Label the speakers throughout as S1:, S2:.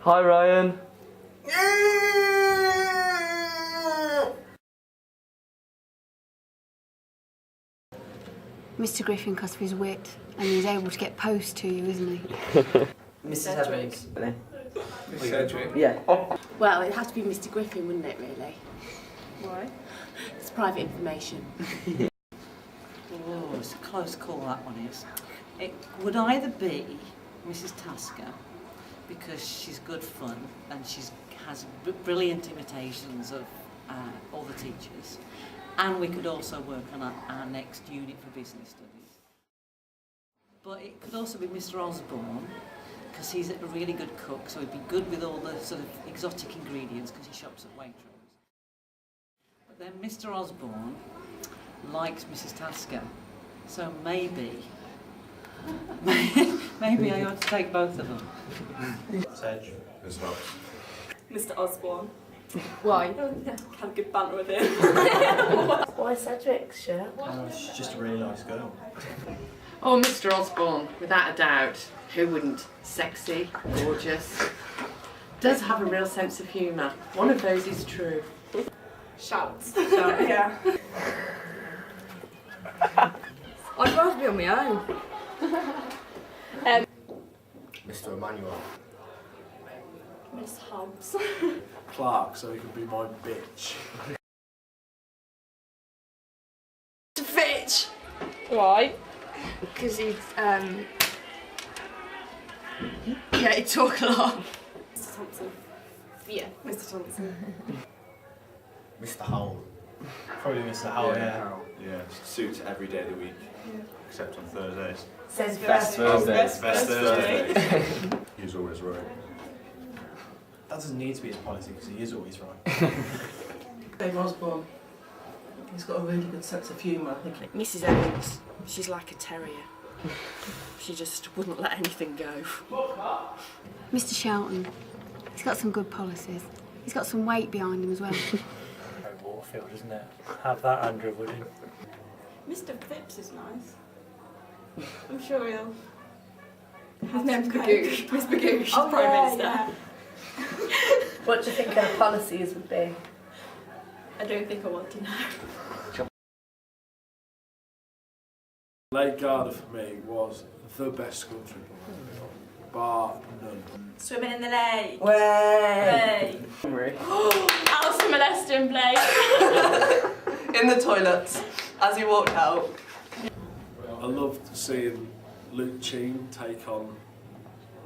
S1: Hi, Ryan.
S2: Mr. Griffin, because of his wit, and he's able to get post to you, isn't he?
S3: Mrs. Evans.
S4: Mrs. Sedgwick.
S3: Yeah.
S5: Well, it'd have to be Mr. Griffin, wouldn't it, really?
S6: Why?
S5: It's private information.
S7: Oh, it's a close call, that one is. It would either be Mrs. Tasker, because she's good fun and she has brilliant imitations of all the teachers, and we could also work on our next unit for business studies. But it could also be Mr. Osborne, because he's a really good cook, so he'd be good with all the sort of exotic ingredients because he shops at Waitrose. But then Mr. Osborne likes Mrs. Tasker, so maybe I ought to take both of them.
S4: Sedge as well.
S6: Mr. Osborne.
S5: Why?
S6: Have good banter with him.
S8: Why Cedric's shirt?
S4: Oh, she's just a really nice girl.
S9: Oh, Mr. Osborne, without a doubt. Who wouldn't? Sexy, gorgeous. Does have a real sense of humour. One of those is true.
S6: Shouts.
S8: Yeah.
S6: I'd rather be on my own.
S4: Mr. Emmanuel.
S6: Miss Hobbs.
S4: Clark, so he could be my bitch.
S6: Bitch.
S8: Why?
S6: Because he'd he'd talk a lot. Mr. Thompson. Yeah, Mr. Thompson.
S4: Mr. Howell.
S10: Probably Mr. Howell,
S4: Yeah, suits every day of the week, except on Thursdays.
S8: Says
S4: Best
S8: Thursday.
S4: Thursday. He's always right.
S10: That doesn't need to be his policy because he is always right.
S3: Dave Osborne. He's got a really good sense of humour, I think.
S8: Mrs. Evans. She's like a terrier. She just wouldn't let anything go.
S2: Mr. Shelton, he's got some good policies. He's got some weight behind him as well.
S10: Waterfield, isn't it? Have that, Andrew, would you?
S6: Mr. Phipps is nice. I'm sure he'll.
S8: His name's
S6: Bagoosh. Miss Bagoosh,
S8: Oh,
S6: Prime
S8: yeah,
S6: Minister.
S8: yeah. What do you think her policies would be?
S6: I don't think I want to know.
S4: Lake Garda for me was the best country club, bar none.
S6: Swimming in the lake.
S3: Way!
S6: Way. Alice from Moleston play.
S3: In the toilets, as he walked out.
S4: I loved seeing Luke Cheen take on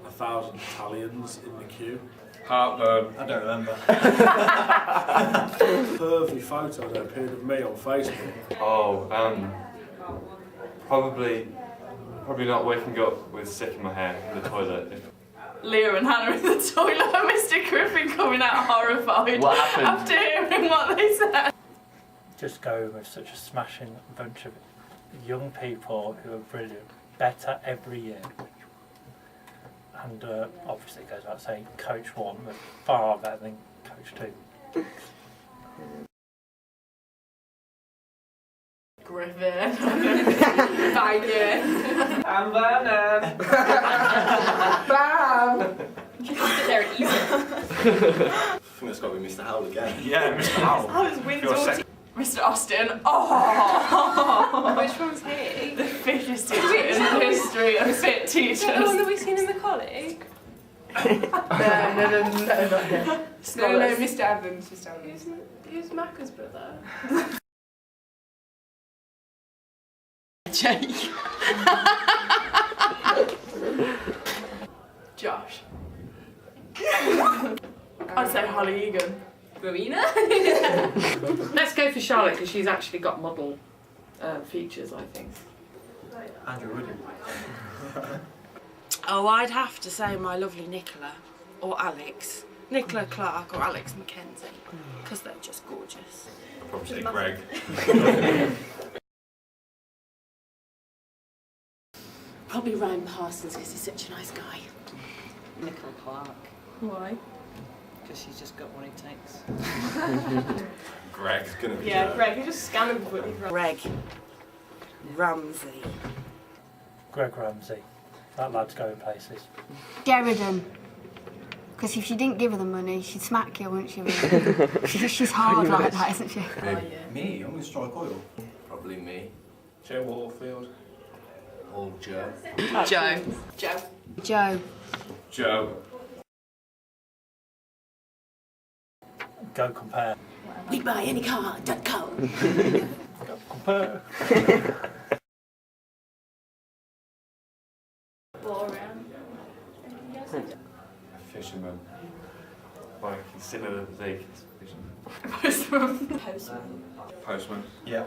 S4: 1,000 Italians in the queue.
S10: Heartburn. I don't remember.
S4: Pervy photo that appeared of me on Facebook.
S11: Oh, probably not waking up with sick in my hair in the toilet.
S6: Leah and Hannah in the toilet and Mr. Griffin coming out horrified.
S1: What happened?
S6: After hearing what they said.
S10: Just go with such a smashing bunch of young people who are brilliant, better every year. And obviously it goes without saying, Coach 1 was far better than Coach 2.
S6: Griffin. Thank you.
S3: And Vernon! Bam!
S6: You can sit there and eat it.
S4: I think that's got to be Mr. Howell again.
S10: Yeah, Mr. Howell.
S6: I was window. Mr. Austin. Oh!
S5: Which one's he?
S6: The fittest teacher in the history of fit teachers.
S5: The one that we've seen in the college?
S8: No, not him.
S6: No, Mr. Evans. Mr. Evans.
S5: Who's Macca's brother?
S6: Jake. Josh. I'd say Holly Egan.
S5: Rowena?
S9: Let's go for Charlotte because she's actually got model features, I think.
S4: Andrew Wooding.
S8: Oh, I'd have to say my lovely Nicola or Alex. Nicola Clark or Alex Mackenzie, because they're just gorgeous.
S4: I'd probably say Greg.
S5: Probably Ryan Parsons because he's such a nice guy.
S7: Nicola Clark,
S6: Why?
S7: because she's just got what it takes.
S4: Greg's gonna be
S6: Yeah, Greg. You're just scamming for it.
S8: Greg Ramsey.
S10: Greg Ramsey. That lad's going places.
S2: Sheridan. Because if you didn't give her the money, she'd smack you, wouldn't she? Really? She's hard like that, isn't she?
S1: Me? I'm going to strike oil. Probably me.
S4: Joe Warfield.
S1: Or Joe.
S6: Joe. Joe.
S2: Joe.
S11: Joe.
S10: Go compare.
S5: We buy any car.com.
S10: Go compare.
S11: A fisherman. Like, consider the lake as a fisherman.
S6: Postman.
S11: Postman.
S1: Yeah.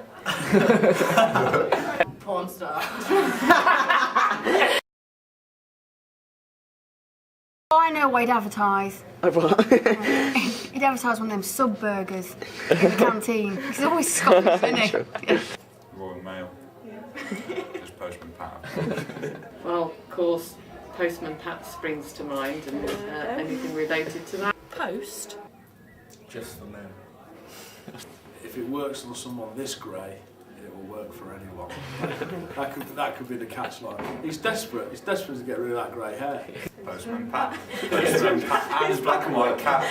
S6: Porn star.
S2: I know what he'd advertise.
S12: What?
S2: He'd advertise one of them sub burgers in the canteen. He's always Scottish, isn't he?
S11: Royal Mail. Just Postman Pat.
S9: Well, of course, Postman Pat springs to mind, and anything related to that.
S6: Post.
S4: Just for men. If it works on someone this grey, it will work for anyone. that could be the catchline. He's desperate. He's desperate to get rid of that grey hair.
S11: Postman Pat. Postman Pat and his black and white cat.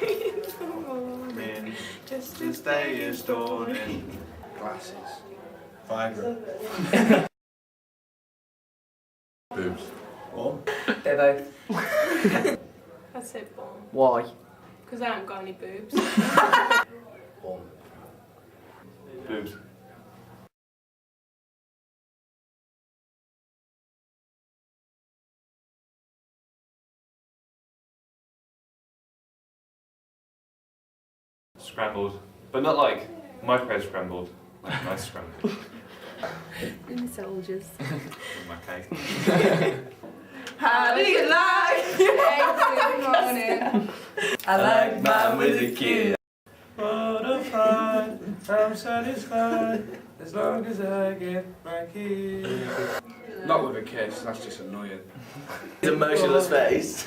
S11: In just as day is dawning.
S1: Glasses. Viagra.
S11: Boobs.
S1: One.
S12: Devo.
S8: I said bomb.
S12: Why?
S8: Because I haven't got any boobs.
S1: One.
S11: Boobs. Scrambled. But not like microwave scrambled. Like nice scrambled.
S6: In the soldiers.
S11: In my cake.
S6: How do you like eggs in the morning?
S1: I like mine with a kid.
S4: What a fun, I'm satisfied as long as I get my key.
S1: Not with a kiss, that's just annoying.
S12: His emotionless face.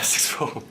S1: Sixth form.